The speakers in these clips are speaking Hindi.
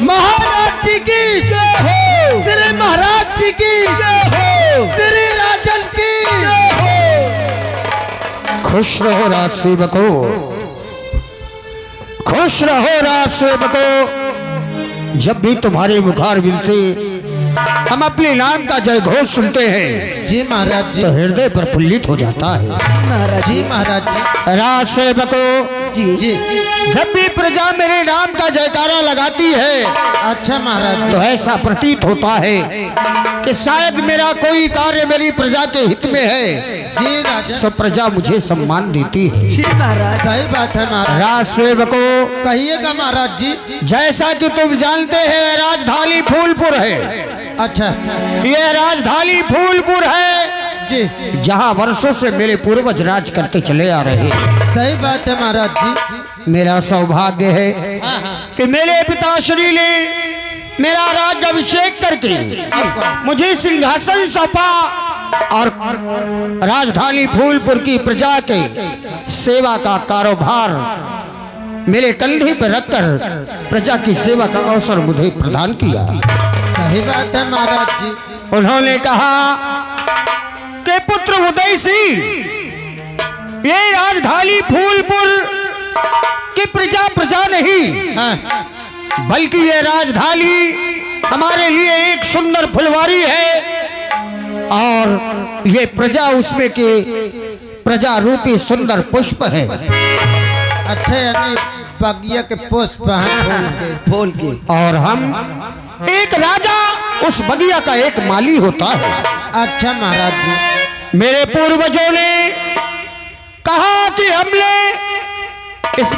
महाराज जी की जय हो, श्री महाराज जी की जय हो, श्री राजन की जय हो। खुश रहो राज सेवको, खुश रहो राज सेवको। जब भी तुम्हारे मुखारबिंद से हम अपने नाम का जय घोष सुनते हैं जी महाराज जी, तो हृदय प्रफुल्लित हो जाता है। महाराज जी, महाराज जी, राज सेवको जी जी, जब भी प्रजा मेरे नाम का जयकारा लगाती है अच्छा महाराज जी, तो ऐसा प्रतीत होता है कि शायद मेरा कोई कार्य मेरी प्रजा के हित में है। जी राजन, सब प्रजा मुझे सम्मान देती है। जी महाराज, सही बात है महाराज। राज सेवको कहिएगा महाराज जी। जैसा कि तुम जानते हैं राजधानी फूलपुर है। अच्छा, ये राजधानी फूलपुर है जी, जहाँ वर्षों से मेरे पूर्वज राज करते चले आ रहे हैं। सही बात है महाराज जी। मेरा सौभाग्य है कि मेरे पिताश्री ने मेरा राज्याभिषेक करके मुझे सिंहासन सौंपा और राजधानी फूलपुर की प्रजा के सेवा का कारोबार मेरे कंधे पर रखकर प्रजा की सेवा का अवसर मुझे प्रदान किया। सही बात है महाराज जी। उन्होंने कहा कि पुत्र उदय सिंह, ये राजधानी फूलपुर की प्रजा प्रजा नहीं, हाँ, बल्कि ये राजधानी हमारे लिए एक सुंदर फुलवारी है और ये प्रजा उसमें के प्रजा रूपी सुंदर पुष्प है। अच्छा, यानी बगिया के पुष्प हैं, फूल के। और हम एक राजा उस बगिया का एक माली होता है। अच्छा महाराज जी, मेरे पूर्वजों ने कहा कि हमने इस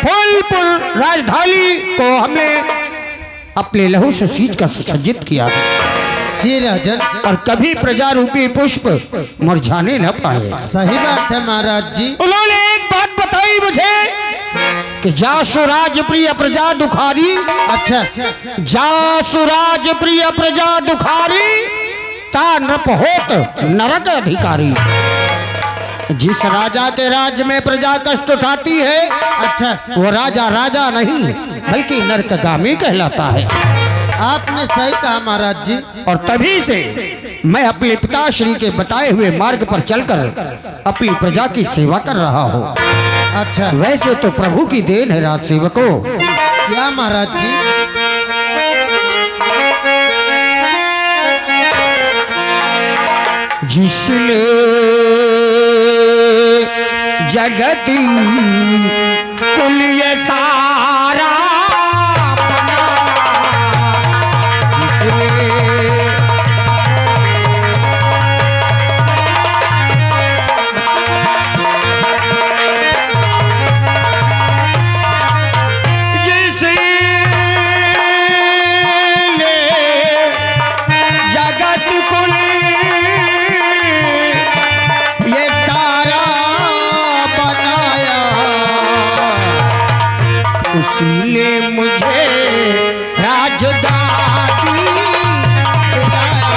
फूलपुर राजधानी को हमने अपने लहू से सींच कर सुसज्जित किया जी राजन, और कभी प्रजा रूपी पुष्प मुरझाने न पाए। सही बात है महाराज जी। उन्होंने एक बात बताई मुझे कि जासु राज प्रिय प्रजा दुखारी, अच्छा, जासु राज प्रिय प्रजा दुखारी, ता नृप होत नरक अधिकारी। जिस राजा के राज्य में प्रजा कष्ट उठाती है, अच्छा, वो राजा राजा नहीं बल्कि नरकगामी कहलाता है। आपने सही कहा महाराज जी। और तभी से मैं अपने पिताश्री के बताए हुए मार्ग पर चलकर अपनी प्रजा की सेवा कर रहा हूँ। अच्छा, वैसे तो प्रभु की देन है राज सेवको। क्या महाराज जी? जिसने जगती कुल ये सारा उसीने मुझे राजगादी दिलाया,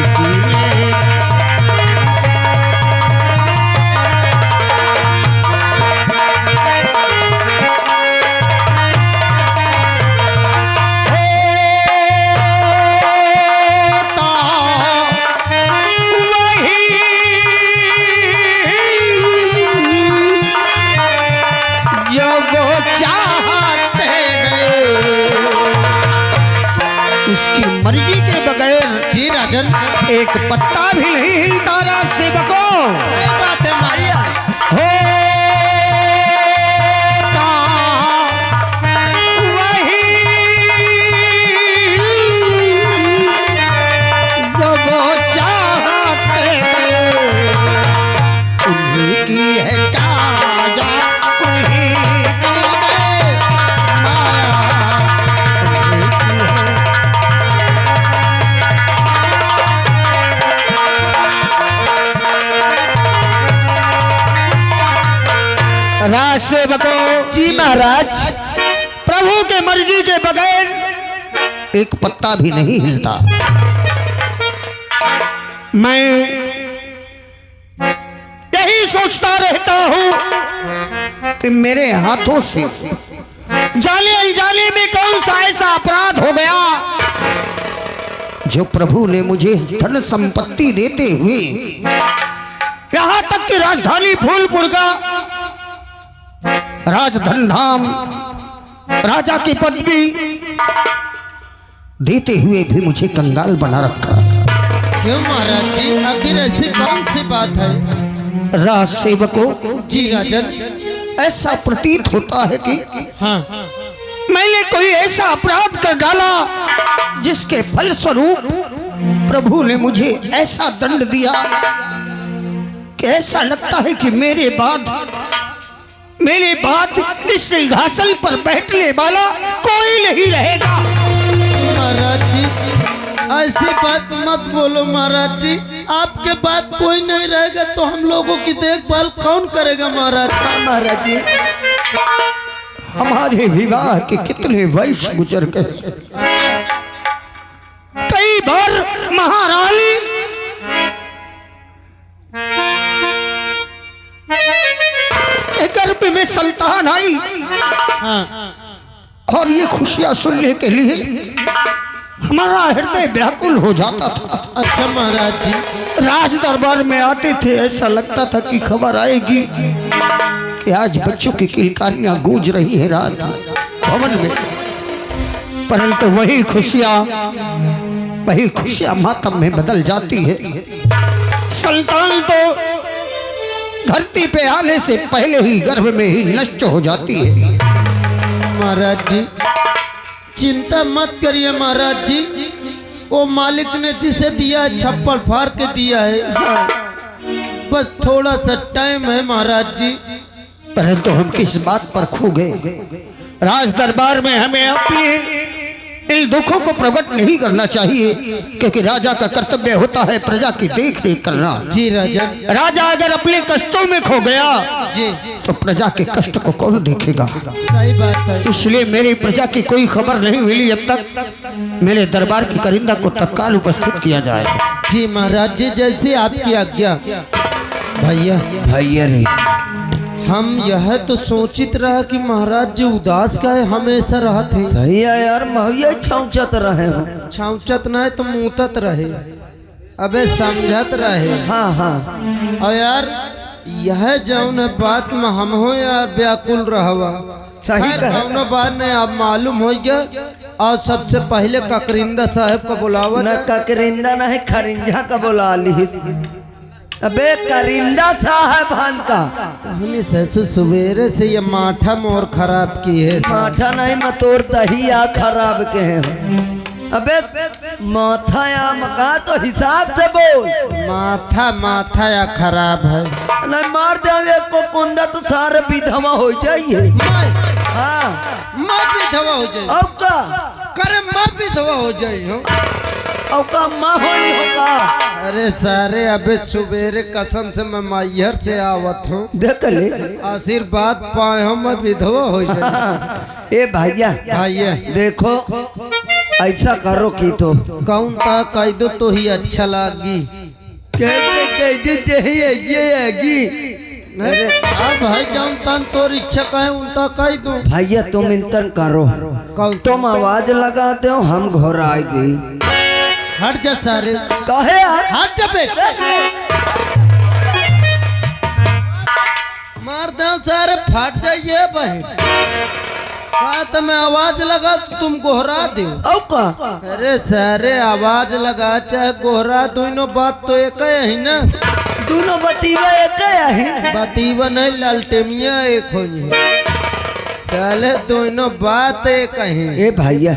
इसीने होता वही जब वो चाहते गए, उसकी मर्जी के बगैर जी राजन, एक पत्ता भी नहीं हिलता राज सेवको। सही बात है मारिया। होता वही जब वो चाहते गए, उन्हीं की है काजा, उन्हीं की है माया, उन्हीं की है। राज सेवको जी महाराज, प्रभु के मर्जी के बगैर एक पत्ता भी नहीं हिलता। मैं यही सोचता रहता हूं कि मेरे हाथों से जाने अनजाने में कौन सा ऐसा अपराध हो गया जो प्रभु ने मुझे धन संपत्ति देते हुए यहां तक कि राजधानी फूलपुर का राजधन धाम राजा की पदवी देते हुए भी मुझे कंगाल बना रखा। क्यों महाराज जी, आखिर ऐसी कौन सी बात है? राज सेवकों जी राजन, ऐसा प्रतीत होता है कि हाँ मैंने कोई ऐसा अपराध कर डाला जिसके फलस्वरूप प्रभु ने मुझे ऐसा दंड दिया कि ऐसा लगता है कि मेरे बाद इस सिंहासन पर बैठने वाला कोई नहीं रहेगा। महाराज जी, ऐसी बात मत बोलो महाराज जी, आपके बाद कोई नहीं रहेगा तो हम लोगों की देखभाल कौन करेगा महाराज? महाराज जी, हमारे विवाह के कितने वर्ष गुजर गए। कई बार महारानी के गर्भ में संतान आई हाँ। और ये खुशियां सुनने के लिए हमारा हृदय व्याकुल हो जाता था। अच्छा महाराज जी, राज दरबार में आते थे, ऐसा लगता था कि खबर आएगी कि आज बच्चों की किलकारियां गूंज रही है राज भवन में, परंतु वही खुशियां मातम में बदल जाती है। संतान तो धरती पे आने से पहले ही गर्भ में ही नष्ट हो जाती है। महाराज जी चिंता मत करिए महाराज जी, वो मालिक ने जिसे दिया है छप्पड़ फाड़ के दिया है, बस थोड़ा सा टाइम है महाराज जी। परंतु हम किस बात पर खो गए? राज दरबार में हमें अपने इन दुखों को प्रकट नहीं करना चाहिए, क्योंकि राजा का कर्तव्य होता है प्रजा की देख रेख करना। जी राजन, राजा अगर अपने कष्टों में खो गया जी तो प्रजा के कष्ट को कौन देखेगा? सही बात है। इसलिए मेरी प्रजा की कोई खबर नहीं मिली अब तक मेरे दरबार की करिंदा को तत्काल उपस्थित किया जाए। जी महाराज जी, जैसे आपकी आज्ञा। भैया रे, हम यह तो सोचित रहा कि महाराज जी उदास का है, हमेशा रहा थे। सही है यार, महैया छाउचत रहे हो। छाउचत न है तो मुँहतत रहे, अबे समझत रहे। हाँ हाँ, और यार यह जौन बात में हम हो यार व्याकुल रहवा। सही कहा। जौन बात ने आप मालूम हो गया, और सबसे पहले ककरिंदा साहब का बुलावा। न ककरिंदा न है, खरिंजा का बुला ली। अबे करिंदा साहब भान का हमने ससुर सवेरे से ये माठा मोर खराब की है। माठा नहीं मतोर दहिया खराब के हैं। अबे माथा या मका तो हिसाब से बोल। माथा या खराब है। नहीं मार दे को कुंदा तो सारे विधवा हो जाइए। हाँ माँ विधवा हो जाए। अब का करे माँ विधवा हो जाए हो। अब का माँ होगा। अरे सारे अबे सुबेरे कसम से मैं मैहर से आवत हूँ, देख ले आशीर्वाद पाए हो मैं विधवा हो जाए। ए भैया देखो ऐसा करो की तो कौन था कह दो तो ही अच्छा लागी। कैसे कह दी ये अरे भाई जान तन तोर इच्छा कहे उनता कह दो। भैया तुम इंतन करो, कौन तुम आवाज लगाते हो हम घोराई दी। हट जा सारे। कहे यार हट जा बे। मार दो सारे फट जाइए बहन। कहा तो मैं आवाज लगा तो तुम गोहरा दो। अब का अरे सारे आवाज लगा चाहे गोहरा, दोनों बात तो एक है ना। दोनों बतीवा एक है। बतीवा नहीं लालटेमिया एक हो। चले दोनों बात एक है। ए भैया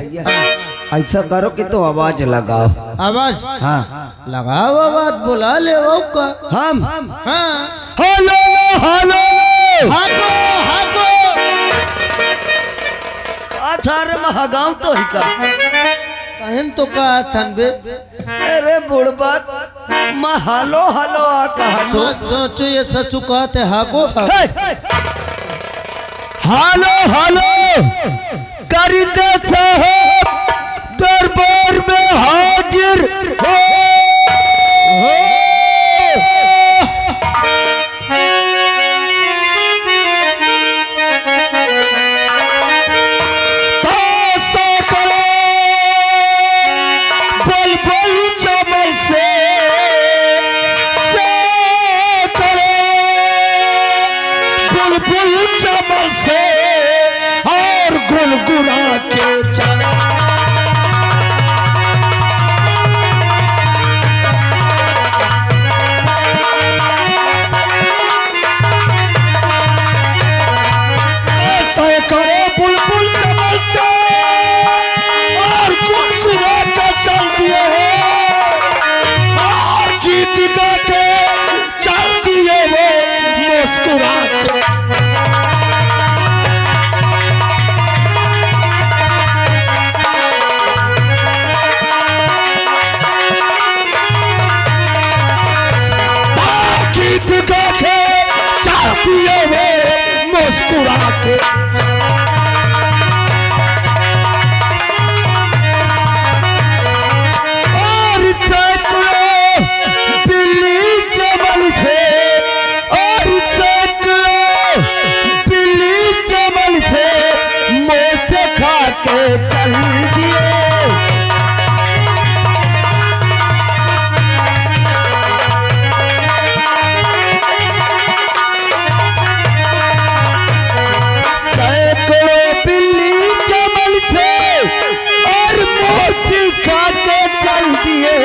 ऐसा करो कि तो आवाज लगाओ। आवाज हाँ लगाओ, आवाज बुला ले वो का। हम हाँ हेलो हेलो हाको हाको। सारे महागांव तो ही का कहन तो कहा थन बे। अरे बुढ़बा मैं हालो हालो आ कहा तो मत सोचो ये ससु कहते हाको हालो हालो करिंदा साहब दरबार में हाजिर हो। के चल दिए। सैकड़ों बिल्ली जमल से और मौत खा के चल दिए,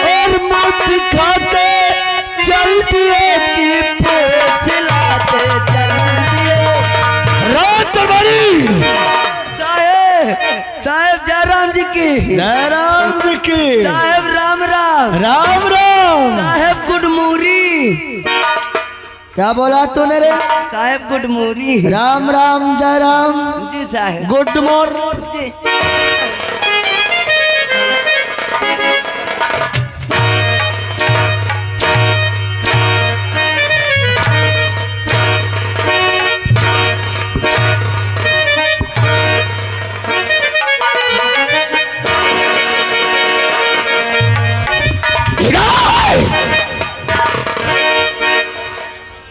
और मौत खा के चल दिए कि पोछ लाते चल दिए। रात बड़ी साहेब जयराम जी की, जयराम जी की। साहेब राम राम। राम राम। साहेब गुडमूरी। क्या बोला तूने रे? साहेब गुडमूरी। राम राम जयराम जी साहेब। गुड मॉर्निंग जी।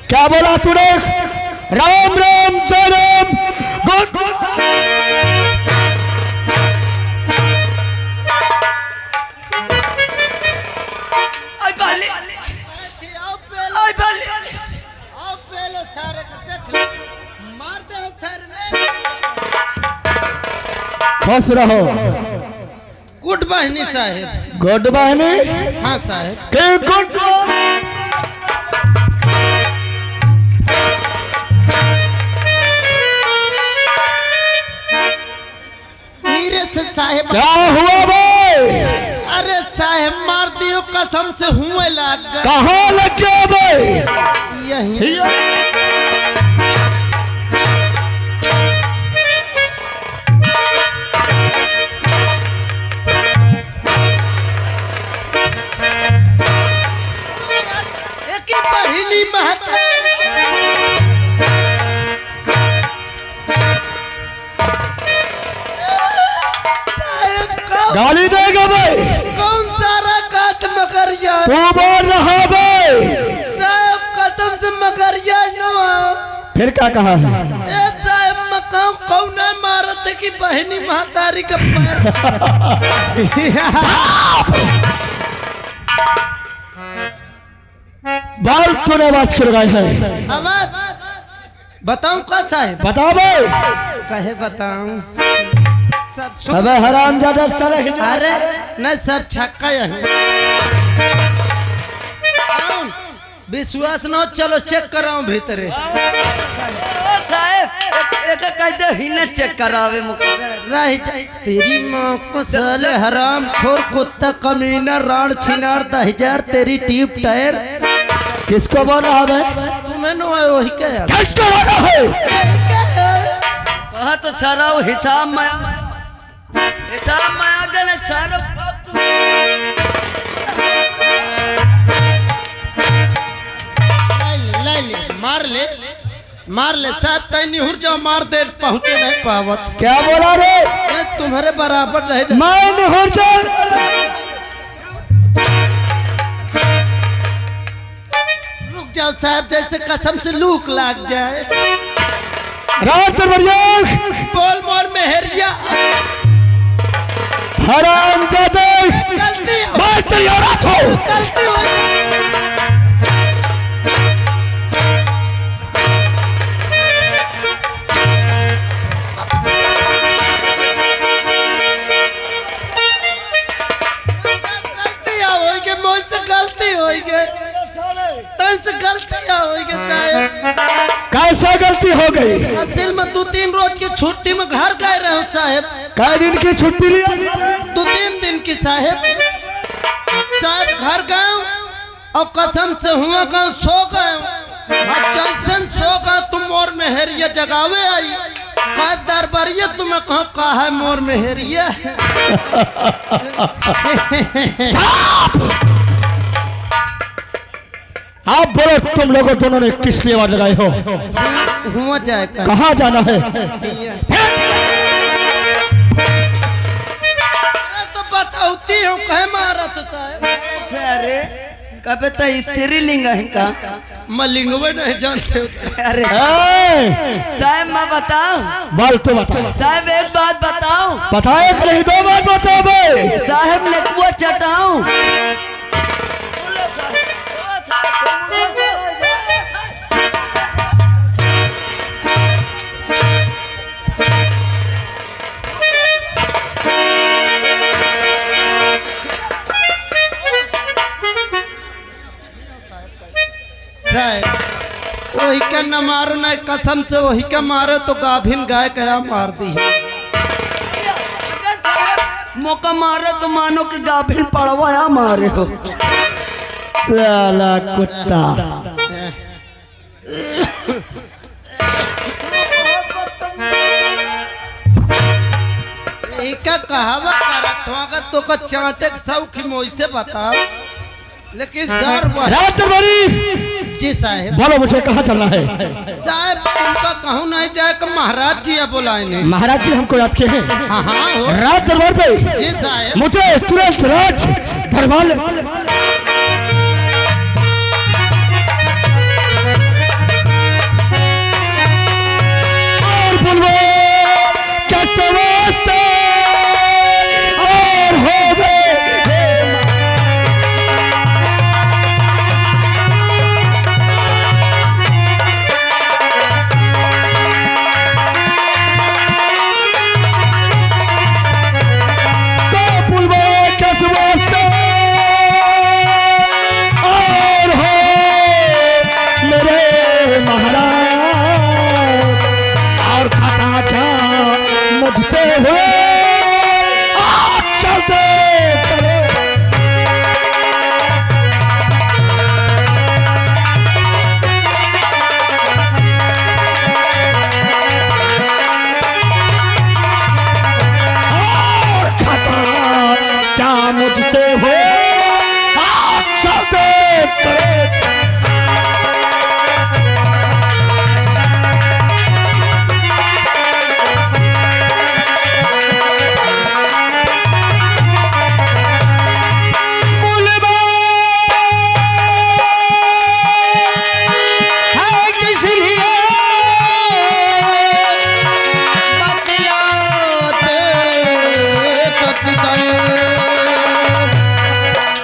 क्या बोला तूने? राम राम जय राम गुड। खुश रहो। गुड बहनी साहेब। गुड बहनी। हाँ साहेब। के गुड। साहेब क्या हुआ भाई? अरे साहेब मार दियो कसम से हुए लग गए। कहाँ लग गया भाई? यही एक ही बहिनी महता। गाली देगा भाई? कौन सारा काट मगरिया? तू बोल रहा भाई? साहब कसम से मगरिया नवा। फिर क्या कहा है? ए साहब मकान कौन मारत है कि बहनी महतारी का पैर। बाल तूने आवाज क्यों लगाई है? आवाज बताऊं का साहब? बता भाई। कहे बताऊं? सब सुन। अबे हराम ज्यादा सड़क। अरे नहीं सब छक्का है। विश्वास न हो चलो चेक कराऊं भीतरे। साहेब एक कहते ही न चेक करावे मुझे। राइट। तेरी माँ को साले हराम खोर कुत्ता कमीना राण छिनार दहजार तेरी ट्यूब टायर। किसको बोल रहा है? तुम्हें नो है वही क्या? किसको बोल रहा है? कहा तो सारा वो हिसाब में आ जाने सारा। मार ले साहब तैनी हुर जाओ मार दे पहुंचे नहीं पावत। क्या बोला रे? मैं तुम्हारे बराबर रहे। मैं हुर जा। रुक जाओ साहब जैसे कसम से लूक लाग जाए। रात बढ़िया। बोल मोर मेहरिया। हराम जादे। गलती मैं तेरी औरत हूँ। गलती हो कैसा गलती हो गई? असल में 2-3 रोज की छुट्टी में घर गए रहे साहब। कई दिन की छुट्टी लिया? 2-3 दिन की साहब। साहब घर गए और कसम से हुआ गए सो गए। जैसन सो गए तुम और मेहरिया जगावे आई। कहा दरबारिया तुम्हें कहा है मोर मेहरिया। आप बोलो तुम लोगों दोनों ने किस लिए आवाज लगाई हो? हुआ जाए कहाँ जाना है? तो बताती हूँ कहे मारा तो साहब। अरे कबे तो स्त्रीलिंग है इनका। मलिंगवे नहीं जानते हो। अरे ए, साहब मैं बताऊं? बोल तो बता। साहब एक बात बताऊं? बताए कि नहीं, 2 बात बता बे। साहब नेकुआ चटाऊं? वही का न मारो न कसम से, वही का मारो तो गाभिन गाय कया मार दी। अगर साहब मौका मारो तो मानो कि गाभिन पड़वाया मारे हो। साला कुत्ता। एक कहावत करत हो, अगर तो का चाटे सौखी मोई से बता, लेकिन जार रात भरी। जी साहब बोलो मुझे कहाँ चलना है? साहब तुमका कहूँ नहीं जाए कि महाराज जी बुलाए ने। महाराज जी हमको याद किए हैं। हाँ हाँ हो। रात दरबार पे जी साहब मुझे तुरंत राज दरबार और बोलबो कैसे वास्ते और होवे मुझसे हुए चलते करे। और खाता क्या मुझसे हुए चलते करे।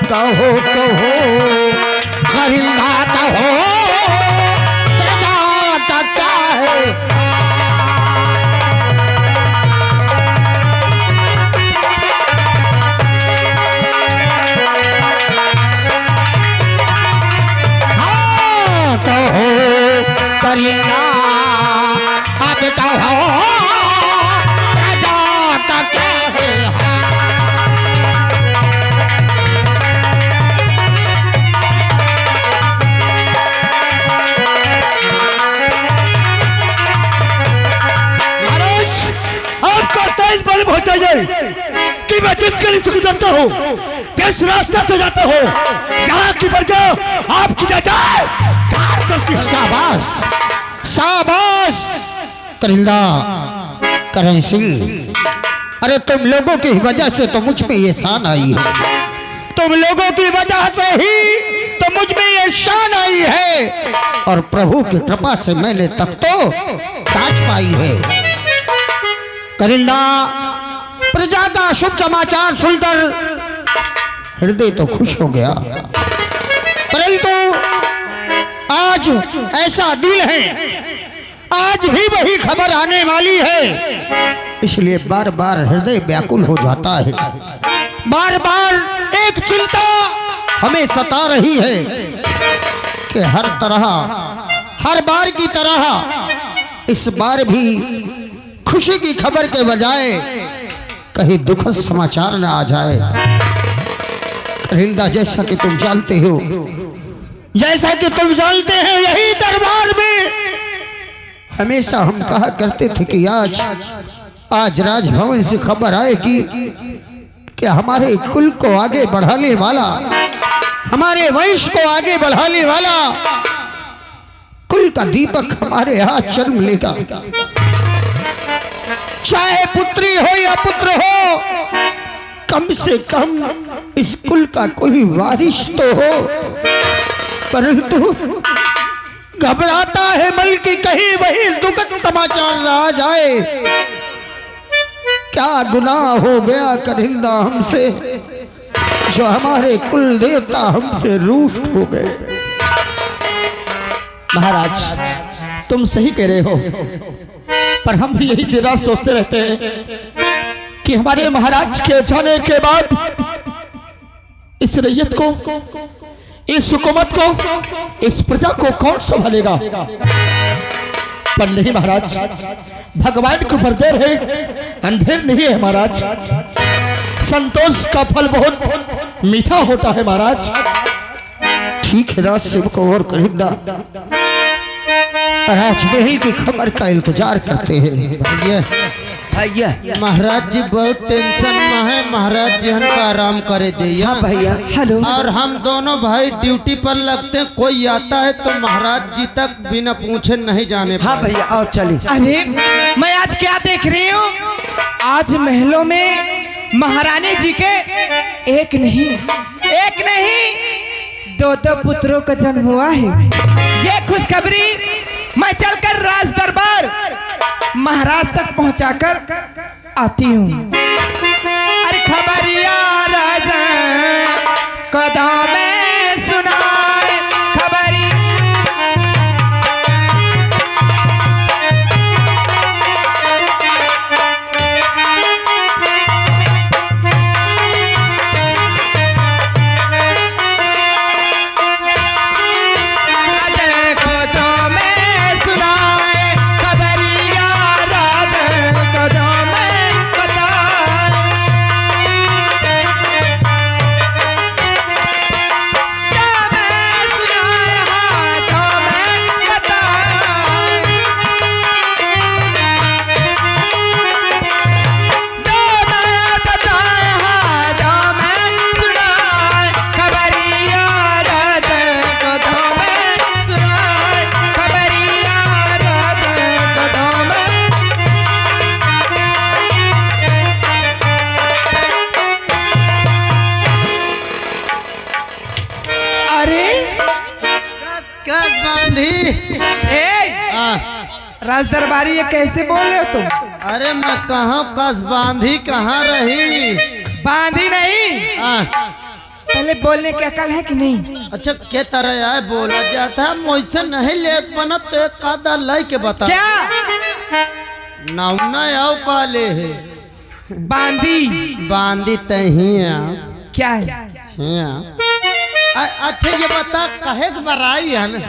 कहो कहो खरीदा कहो प्रजा क्या है। हाँ कहो करीना अब कहो प्रजा क्या है। मालूम हो चाहिए कि मैं किस गली से गुजरता हूँ, किस रास्ते से जाता हूँ, यहाँ की प्रजा आपकी जाए कार करती। शाबाश शाबाश करिंदा करण सिंह, अरे तुम लोगों की वजह से तो मुझ में ये शान आई है, तुम लोगों की वजह से ही तो मुझ में ये शान आई है, और प्रभु की कृपा से मैंने तब तो ताज पाई है। करिंदा प्रजा का शुभ समाचार सुनकर हृदय तो खुश हो गया, परंतु आज ऐसा दिल है, आज भी वही खबर आने वाली है, इसलिए बार बार हृदय व्याकुल हो जाता है। बार बार एक चिंता हमें सता रही है कि हर बार की तरह इस बार भी खुशी की खबर के बजाय कहीं दुखद समाचार न आ जाए। करिंदा जैसा कि तुम जानते हो, जैसा कि तुम जानते हैं, यही दरबार में हमेशा हम कहा करते थे कि आज राजभवन से खबर आएगी कि हमारे कुल को आगे बढ़ाने वाला, हमारे वंश को आगे बढ़ाने वाला कुल का दीपक हमारे हाथ जन्म लेगा। चाहे पुत्री हो या पुत्र हो, कम से कम इस कुल का कोई वारिस तो हो, परंतु घबराता है मल की कहीं वही दुखद समाचार रहा जाए। क्या गुनाह हो गया करिंदा हमसे, जो हमारे कुल देवता हमसे रूठ हो गए। महाराज तुम सही कह रहे हो, पर हम भी यही दिन रात सोचते रहते हैं कि हमारे महाराज के जाने के बाद इस रैयत को, इस हुकूमत को, इस प्रजा को कौन संभालेगा। पर नहीं महाराज, भगवान को ऊपर देर है, अंधेर नहीं है महाराज। संतोष का फल बहुत मीठा होता है महाराज। ठीक है राज सेवक और करिंदा, राजमहल की खबर का इंतजार करते हैं। भैया महाराज जी बहुत टेंशन में है, महाराज जी हमका आराम करे दिया। हाँ भैया, हेलो। और हम दोनों भाई ड्यूटी पर लगते हैं, कोई आता है तो महाराज जी तक बिना पूछे नहीं जाने। हाँ भैया और चलिए। अरे मैं आज क्या देख रही हूँ, आज महलों में महारानी जी के एक नहीं दो पुत्रों का जन्म हुआ है। ये खुशखबरी मैं चलकर राज दरबार महाराज तक पहुंचाकर आती हूँ। अरे खबरिया राजा कदम में सुनाए खबरी। राज दरबारी ये कैसे बोल रहे हो तुम? अरे मैं कहाँ कस बांधी, कहाँ रही? बांधी नहीं, पहले बोलने की अकल है कि नहीं? अच्छा के तरह आए बोला जाता है, मुझसे नहीं ले पना तो एक कादा लाई के बता। क्या नाउना आओ काले है बांधी बांधी तही क्या है? अच्छा ये बता कहे के बराई है ना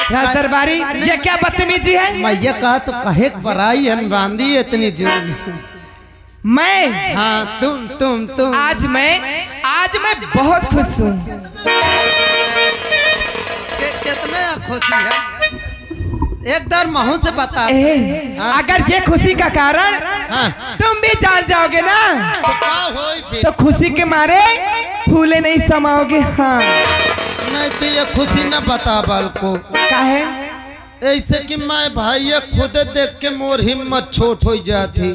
राज दरबारी, ये क्या बदतमीजी है? मैं ये कहा तो कहे के बराई है बांधी इतनी जोर। मैं हाँ तुम आज मैं बहुत खुश हूँ। कितने खुशी है एक दर महू से बता। हाँ। अगर ये खुशी का कारण तुम भी जान जाओगे ना तो खुशी के मारे फूले नहीं समाओगे। हाँ नहीं तो ये खुशी न बता बाल को क्या है? ऐसे कि मैं भाई खुद देख के मोर हिम्मत छोट हो जाती।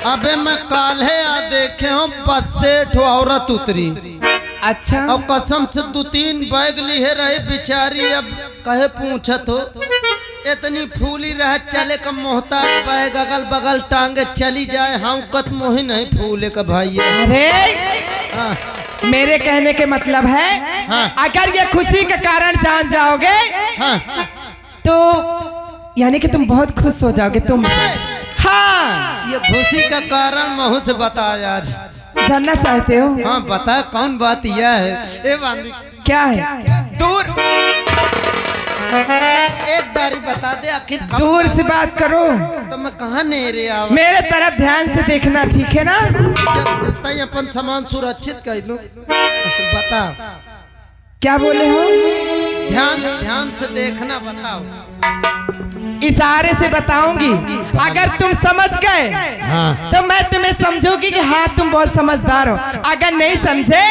अबे मैं काल्हे आ देखे हूँ बस से औरत उतरी। अच्छा और कसम से 2-3 बैग लिए रहे बेचारी, अब कहे पूछत हो इतनी फूली रहे चले का मोहताज बैग अगल बगल टांगे चली जाए, हम कत मोही नहीं फूले का भाई। अरे मेरे कहने के मतलब है अगर ये खुशी के कारण जान जाओगे तो यानी कि तुम बहुत खुश हो जाओगे तुम। हाँ ये खुशी का कारण महू से बता आज। जानना चाहते हो? हाँ बता कौन बात यह है? ए बांधी क्या है? दूर एक दारी बता दे आखिर दूर से बात करो तो मैं कहाँ नहीं रे आवा। मेरे तरफ ध्यान से देखना, ठीक है ना? तय अपन सामान सुरक्षित कर दो। बता क्या बोले हो? ध्यान से देखना, बताओ। इशारे से बताऊंगी, अगर तुम समझ गए तो मैं तुम्हें समझूंगी कि हाँ तुम बहुत समझदार हो। अगर नहीं समझे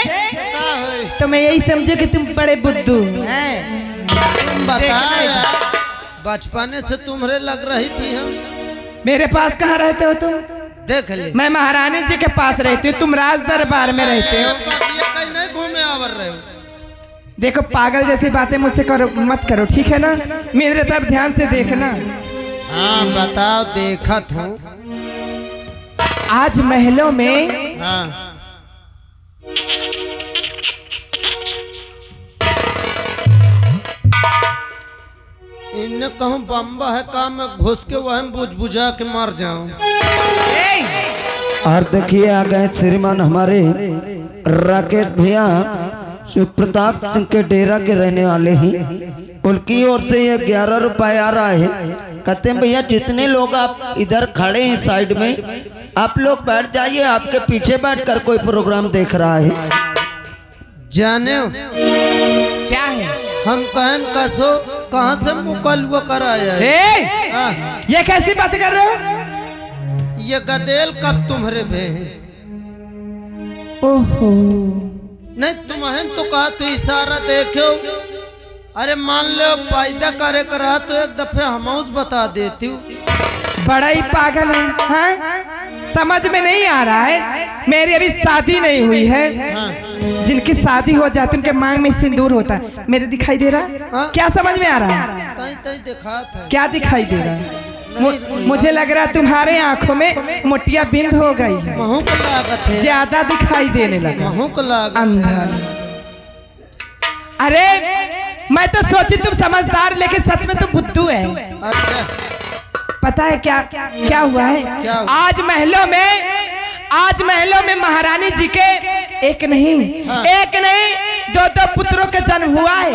तो मैं यही समझू कि तुम बड़े बुद्धू हैं। बता बचपने से तुम्हारे लग रही थी हम। मेरे पास कहाँ रहते हो तुम? देख ले। मैं महारानी जी के पास रहती हूँ, तुम राज दरबार में रहते हो। ये कहीं नहीं घूमे आवर रहे हो। देखो पागल जैसी बातें मुझसे करो मत करो, ठीक है ना? मेरे तरफ ध्यान से देखना। हाँ बताओ, देखा था। आज महलों में हाँ इन्हें कहूँ बम्बा है काम में घुस के वह बुझ बुझा के मर जाऊं। और देखिए आ गए श्रीमान हमारे राकेश भैया, शिव प्रताप सिंह के डेरा के रहने वाले ही। उनकी ओर से ये 11 रुपए आ रहा है। कहते हैं भैया जितने लोग आप इधर खड़े हैं साइड में, आप लोग बैठ जाइए, आपके पीछे बैठकर कोई प्रोग्राम देख रहा है। जाने हो क्या है? हम कहन कसो कहाँ से मुकल हुआ कराया है। हाँ। ये कैसी बात कर रहे हो? ये गदेल कब तुम्हारे भे हैं? ओहो, नहीं तुम्हें तो कहा तो इशारा देखो। अरे मान लो पैदा करे करा तो एक दफे हमौस बता देती हूँ। बड़ा ही पागल है, हाँ? समझ में नहीं आ रहा है। मेरी अभी शादी नहीं हुई है। हाँ। जिनकी शादी हो जाती उनके मांग में सिंदूर होता है। मेरे दिखाई दे रहा है? हाँ? क्या समझ में आ रहा है? तई तई दिखा था। क्या दिखाई दे रहा है? मुझे लग रहा है तुम्हारे आंखों में मोटिया बिंद हो गई है, महू को लागत है। ज्यादा दिखाई देने लगा। महू को लागत अंधा। अरे मैं तो सोची तुम समझदार, लेकिन सच में तुम बुद्धू है। अच्छा पता है क्या क्या हुआ है? क्या हुआ? आज महलों में महारानी जी के एक नहीं, हाँ। एक नहीं, दो पुत्रों का जन्म हुआ है।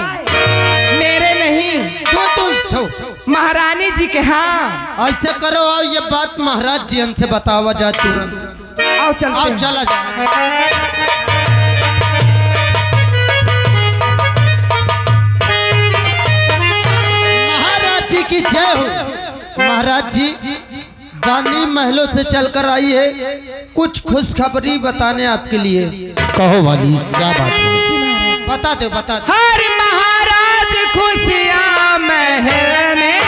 मेरे नहीं, तो महारानी जी के। हाँ ऐसे करो, आओ ये बात महाराज जी से बतावा जा तुरंत। आओ चलते आओ हैं। चला जा। महाराज जी की जय हो। महाराज जी गांधी महलों से चलकर आई है, कुछ खुशखबरी बताने आपके लिए। कहो वाली क्या बात है? बता दो बता दो। हर महाराज खुशियां महल में